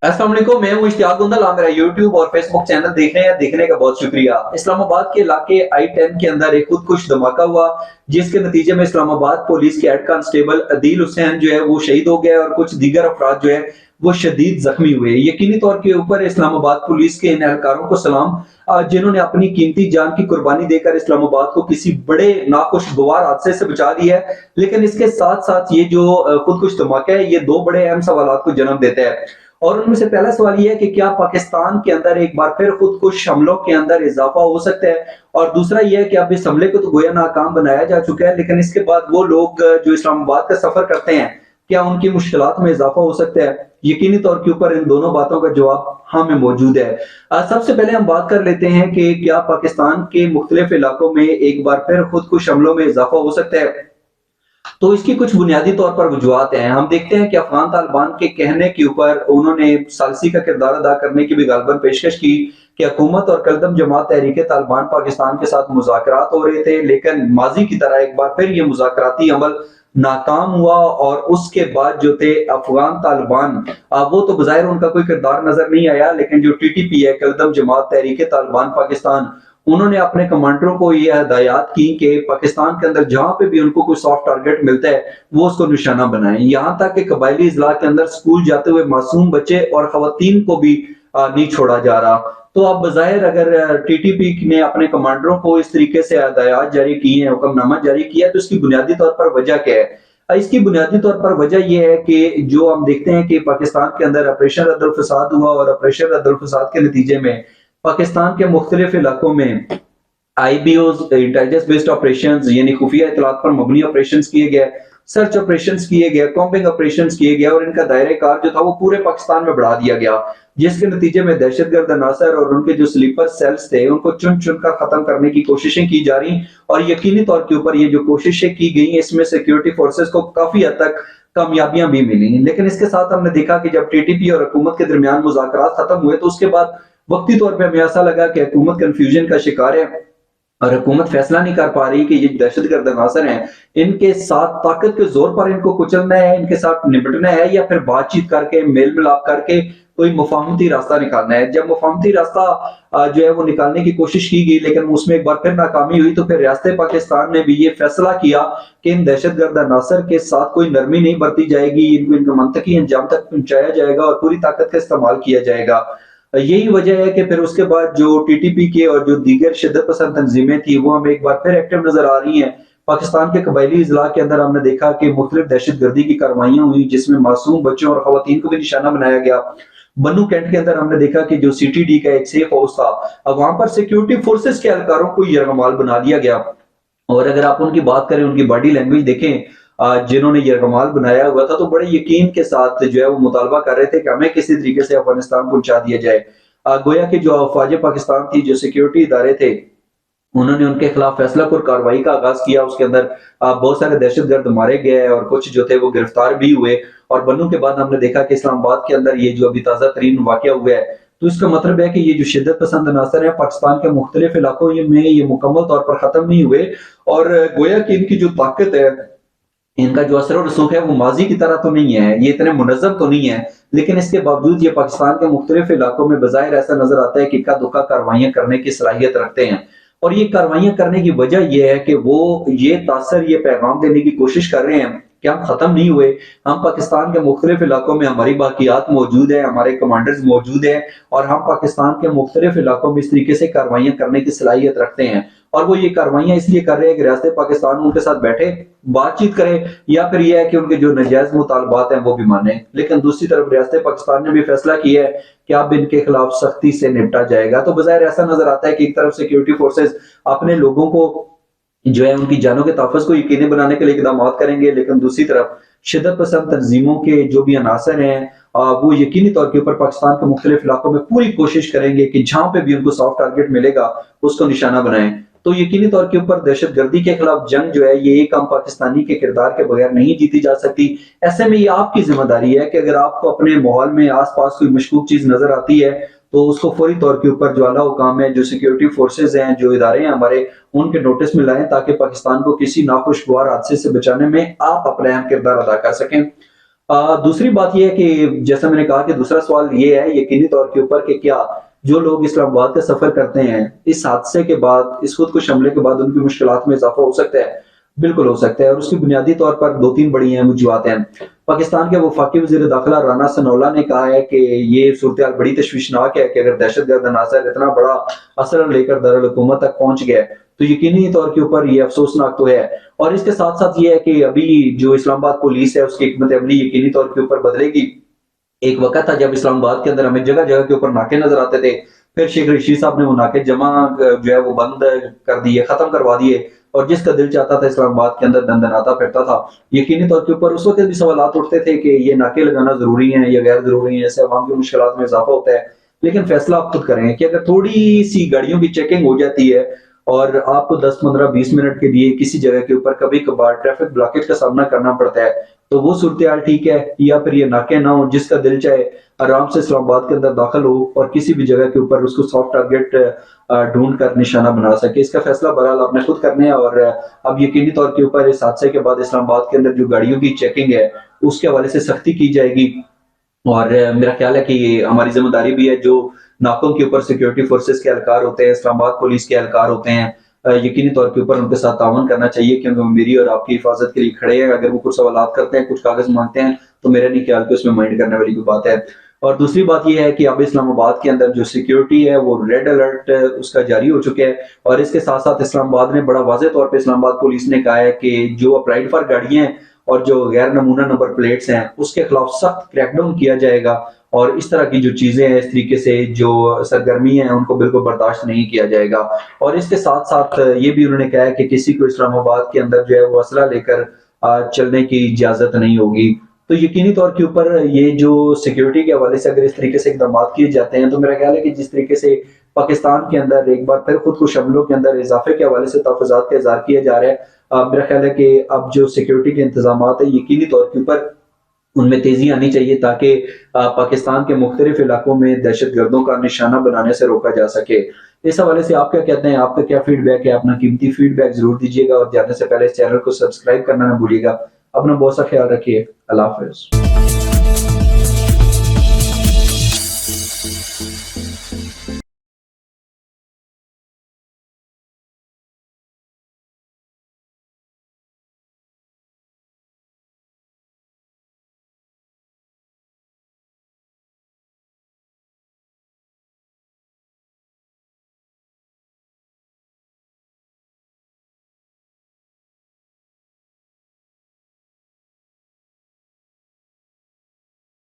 अस्सलाम वालेकुम, मैं हूं इश्तियाक गुंदल। आप मेरा यूट्यूब और फेसबुक चैनल देख रहे हैं, देखने का बहुत शुक्रिया। इस्लामाबाद के इलाके I-10 के अंदर एक खुदकुश धमाका हुआ, जिसके नतीजे में इस्लामाबाद पुलिस के हेड कांस्टेबल अदील हुसैन जो है वो शहीद हो गया और कुछ दीगर अफराद जो है वो शदीद जख्मी हुए। यकीनी तौर के ऊपर इस्लामाबाद पुलिस के इन एहलकारों को सलाम, जिन्होंने अपनी कीमती जान की कुर्बानी देकर इस्लामाबाद को किसी बड़े नाखुशगवार हादसे से बचा दिया है। लेकिन इसके साथ साथ ये जो खुदकुश धमाका है, ये दो बड़े अहम सवाल को जन्म देता है। और उनमें से पहला सवाल यह है कि क्या पाकिस्तान के अंदर एक बार फिर खुदकुश हमलों के अंदर इजाफा हो सकता है, और दूसरा यह है कि अब इस हमले को तो गोया नाकाम बनाया जा चुका है, लेकिन इसके बाद वो लोग जो इस्लामाबाद का सफर करते हैं, क्या उनकी मुश्किलात में इजाफा हो सकता है? यकीनी तौर के ऊपर इन दोनों बातों का जवाब हमें मौजूद है। सबसे पहले हम बात कर लेते हैं कि क्या पाकिस्तान के मुख्तलिफ इलाकों में एक बार फिर खुदकुश हमलों में इजाफा हो सकता है। तो इसकी कुछ बुनियादी तौर पर वजूहात हैं। हम देखते हैं कि अफगान तालिबान के कहने के ऊपर उन्होंने सालसी का किरदार अदा करने की भी गालबन पेशकश की कि हुकूमत और कलदम जमात तहरीक तालिबान पाकिस्तान के साथ मुज़ाकरात हो रहे थे, लेकिन माजी की तरह एक बार फिर ये मुज़ाकराती अमल नाकाम हुआ। और उसके बाद जो थे अफगान तालिबान, वो तो बज़ाहिर उनका कोई किरदार नजर नहीं आया, लेकिन जो TTP है, कलदम जमात तहरीक तालिबान पाकिस्तान, उन्होंने अपने कमांडरों को ये हदायत की कि पाकिस्तान के अंदर जहां पे भी उनको कोई सॉफ्ट टारगेट मिलता है वो उसको निशाना बनाएं। यहां तक कि कबायली इजला के अंदर स्कूल जाते हुए मासूम बच्चे और खवातीन को भी नहीं छोड़ा जा रहा। तो अब बजाहिर अगर TTP ने अपने कमांडरों को इस तरीके से हदायत जारी की है, हुक्मनामा जारी किया, तो इसकी बुनियादी तौर पर वजह क्या है? इसकी बुनियादी तौर पर वजह यह है कि जो हम देखते हैं कि पाकिस्तान के अंदर ऑपरेशन रद्दुल फसाद हुआ, और ऑपरेशन रद्दुल फसाद के नतीजे में पाकिस्तान के मुख्तलिफ इलाकों में IBOs, इंटेलिजेंस बेस्ड ऑपरेशन, यानी खुफिया इतलात पर मबनी ऑपरेशन किए गए, सर्च ऑपरेशन किए गए, कॉम्बिंग ऑपरेशन किए गए, और इनका दायरे कार जो था वो पूरे पाकिस्तान में बढ़ा दिया गया, जिसके नतीजे में दहशतगर्द अनासर और उनके जो स्लीपर सेल्स थे उनको चुन चुनकर खत्म करने की कोशिशें की जा रही। और यकीनी तौर के ऊपर ये जो कोशिशें की गई, इसमें सिक्योरिटी फोर्सेस को काफी हद तक कामयाबियां भी मिली। लेकिन इसके साथ हमने देखा कि जब TTP और हुकूमत के दरमियान मुज़ाकरात खत्म हुए, तो उसके बाद वक्ती तौर पे हमें ऐसा लगा कि हुकूमत कंफ्यूजन का शिकार है और हुकूमत फैसला नहीं कर पा रही कि ये दहशतगर्द अनासर हैं, इनके साथ ताकत के जोर पर इनको कुचलना है, इनके साथ निपटना है, या फिर बातचीत करके मेल मिलाप करके कोई मुफाहमती रास्ता निकालना है। जब मुफाहमती रास्ता जो है वो निकालने की कोशिश की गई, लेकिन उसमें एक बार फिर नाकामी हुई, तो फिर रियासत पाकिस्तान ने भी ये फैसला किया कि इन दहशतगर्द अनासर के साथ कोई नरमी नहीं बरती जाएगी, इनको इनका मंतकी अंजाम तक पहुंचाया जाएगा और पूरी ताकत का इस्तेमाल किया जाएगा। यही वजह है कि फिर उसके बाद जो TTP के और जो दीगर शिद्दत पसंद तंजीमें थी वो हमें एक बार फिर एक्टिव नजर आ रही हैं। पाकिस्तान के कबायली इजला के अंदर हमने देखा कि मुख्तलिफ दहशतगर्दी की कार्रवाइयां हुई, जिसमें मासूम बच्चों और खवातीन को भी निशाना बनाया गया। बन्नू कैंट के अंदर हमने देखा कि जो CTD का एक सेफ हाउस था, अब वहां पर सिक्योरिटी फोर्सेस के एहलकारों को यरगमाल बना दिया गया। और अगर आप उनकी बात करें, उनकी बॉडी लैंग्वेज देखें, जिन्होंने ये कमाल बनाया हुआ था, तो बड़े यकीन के साथ जो है वो मुतालबा कर रहे थे कि हमें किसी तरीके से अफगानिस्तान पहुंचा दिया जाए। गोया कि जो अफवाज पाकिस्तान थी, जो सिक्योरिटी इदारे थे, उन्होंने उनके खिलाफ फैसला कुर कार्रवाई का आगाज किया। उसके अंदर बहुत सारे दहशतगर्द मारे गए और कुछ जो थे वो गिरफ्तार भी हुए। और बन्नू के बाद हमने देखा कि इस्लामाबाद के अंदर ये जो अभी ताजा तरीन वाकया हुआ है, तो इसका मतलब है कि ये जो शिद्दत पसंद अनासर है पाकिस्तान के मुख्तलिफ इलाकों में ये मुकम्मल तौर पर खत्म नहीं हुए। और गोया कि इनकी जो ताकत है, इनका जो असर और रसूख है, वो माजी की तरह तो नहीं है, ये इतने मुनज़्ज़म तो नहीं है, लेकिन इसके बावजूद ये पाकिस्तान के मुख्तलिफ इलाकों में बज़ाहिर ऐसा नजर आता है कि इक्का दुक्का कार्रवाइयां करने की सलाहियत रखते हैं। और ये कार्रवाइयां करने की वजह यह है कि वो ये तासर, ये पैगाम देने की कोशिश कर रहे हैं कि हम खत्म नहीं हुए, हम पाकिस्तान के मुख्तलिफ इलाकों में हमारी बाकियात मौजूद है, हमारे कमांडर्स मौजूद है, और हम पाकिस्तान के मुख्तलिफ इलाकों में इस तरीके से कार्रवाइयां करने की सलाहियत रखते हैं। और वो ये कार्रवाइयां इसलिए कर रहे हैं कि रियासत पाकिस्तान उनके साथ बैठे, बातचीत करे, या फिर यह है कि उनके जो नाजायज मुतालबात हैं वो भी माने। लेकिन दूसरी तरफ रियासत पाकिस्तान ने भी फैसला किया है कि अब इनके खिलाफ सख्ती से निपटा जाएगा। तो बज़ाहिर ऐसा नजर आता है कि एक तरफ सिक्योरिटी फोर्सेस अपने लोगों को जो है उनकी जानों के तहफ़्फ़ुज़ को यकीनी बनाने के लिए इकदाम करेंगे, लेकिन दूसरी तरफ शिद्दत पसंद तंजीमों के जो भी अनासर हैं, वो यकीनी तौर के ऊपर पाकिस्तान के मुख्तलिफ इलाकों में पूरी कोशिश करेंगे कि जहां पे भी उनको सॉफ्ट टारगेट मिलेगा उसको निशाना बनाएं। तो यकीनी तौर के ऊपर दहशतगर्दी के खिलाफ जंग जो है, ये एक आम पाकिस्तानी के किरदार के बगैर नहीं जीती जा सकती। ऐसे में ये आपकी जिम्मेदारी है कि अगर आपको अपने माहौल में आस पास कोई मशकूक चीज नजर आती है, तो उसको फौरी तौर के ऊपर जो आला हुकाम है, जो सिक्योरिटी फोर्सेज हैं, जो इदारे हैं हमारे, उनके नोटिस में लाएं, ताकि पाकिस्तान को किसी नाखुशगवार हादसे से बचाने में आप अपना अहम किरदार अदा कर सकें। दूसरी बात ये है कि जैसा मैंने कहा कि दूसरा सवाल ये है यकीनी तौर के ऊपर कि क्या जो लोग इस्लामाबाद का सफर करते हैं इस हादसे के बाद, इस खुदकुश हमले के बाद उनकी मुश्किलात में इजाफा हो सकता है? बिल्कुल हो सकता है, और उसकी बुनियादी तौर पर दो तीन बड़ी अहम वजूहत हैं। पाकिस्तान के वफाकी वजीर दाखिला राना सनौला ने कहा है कि ये सूरत बड़ी तशवीशनाक है कि अगर दहशतगर्द अनासर इतना बड़ा असर लेकर दारुल हुकूमत तक पहुंच गए तो यकीनी तौर के ऊपर ये अफसोसनाक तो है। और इसके साथ साथ ये है कि अभी जो इस्लामाबाद पुलिस है उसकी हिकमत अमली यकीनी तौर के ऊपर बदलेगी। एक वक्त था जब इस्लामाबाद के अंदर हमें जगह जगह के ऊपर नाके नजर आते थे, फिर शेख रशीद साहब ने वो नाके जमा जो है वो बंद कर दिए, खत्म करवा दिए, और जिसका दिल चाहता था इस्लामाबाद के अंदर दंदनाता फिरता था। यकीनी तौर के ऊपर उस वक्त भी सवाल उठते थे कि ये नाके लगाना जरूरी है या गैर जरूरी है, इससे अवाम की मुश्किलात में इजाफा होता है। लेकिन फैसला आप खुद करें कि अगर थोड़ी सी गाड़ियों की चेकिंग हो जाती है और आपको 10 15 20 मिनट के लिए किसी जगह के ऊपर कभी कभार ट्रैफिक ब्लॉकेज का सामना करना पड़ता है, तो वो सूरत ठीक है। या फिर ये नाके ना हो, जिसका दिल चाहे आराम से इस्लामाबाद के अंदर दाखिल हो और किसी भी जगह के ऊपर उसको सॉफ्ट टारगेट ढूंढ कर निशाना बना सके। इसका फैसला बहरहाल आपने खुद करना है। और अब यकीनी तौर के ऊपर इस हादसे के बाद इस्लामाबाद के अंदर जो गाड़ियों की चेकिंग है उसके हवाले से सख्ती की जाएगी। और मेरा ख्याल है कि ये हमारी जिम्मेदारी भी है, जो नाकों के ऊपर सिक्योरिटी फोर्सेस के एहलकार होते हैं, इस्लामाबाद पुलिस के एहलकार होते हैं, यकीनी तौर के ऊपर उनके साथ ताउन करना चाहिए, क्योंकि वो मेरी और आपकी हिफाजत के लिए खड़े हैं। अगर वो कुछ सवालात करते हैं, कुछ कागज मांगते हैं, तो मेरा नहीं ख्याल कि उसमें माइंड करने वाली कोई बात है। और दूसरी बात यह है कि अब इस्लामाबाद के अंदर जो सिक्योरिटी है वो रेड अलर्ट उसका जारी हो चुका है। और इसके साथ साथ इस्लामाबाद ने बड़ा वाज़ेह तौर पे इस्लामाबाद पुलिस ने कहा है कि जो अप्लाइड फॉर गाड़ियां हैं और जो गैर नमूना नंबर प्लेट्स हैं उसके खिलाफ सख्त क्रैकडाउन किया जाएगा। और इस तरह की जो चीजें हैं, इस तरीके से जो सरगर्मी है, उनको बिल्कुल बर्दाश्त नहीं किया जाएगा। और इसके साथ साथ ये भी उन्होंने कहा है कि किसी को इस्लामाबाद के अंदर जो है वो असला लेकर चलने की इजाजत नहीं होगी। तो यकीनी तौर के ऊपर ये जो सिक्योरिटी के हवाले से अगर इस तरीके से इकदाम किए जाते हैं, तो मेरा ख्याल है कि जिस तरीके से पाकिस्तान के अंदर एक बार फिर खुद कुछ हमलों के अंदर इजाफे के हवाले से तहफ़्फ़ुज़ात का इज़हार किया जा रहा है, मेरा ख्याल है कि अब जो सिक्योरिटी के इंतजाम है यकीनी तौर के ऊपर उनमें तेजी आनी चाहिए, ताकि पाकिस्तान के मुख्तलिफ इलाकों में दहशत गर्दों का निशाना बनाने से रोका जा सके। इस हवाले से आप क्या कहते हैं? आपका क्या फीडबैक है? अपना कीमती फीडबैक जरूर दीजिएगा और जाने से पहले इस चैनल को सब्सक्राइब करना ना भूलिएगा। अपना बहुत सा ख्याल रखिए। अल्लाह हाफिज।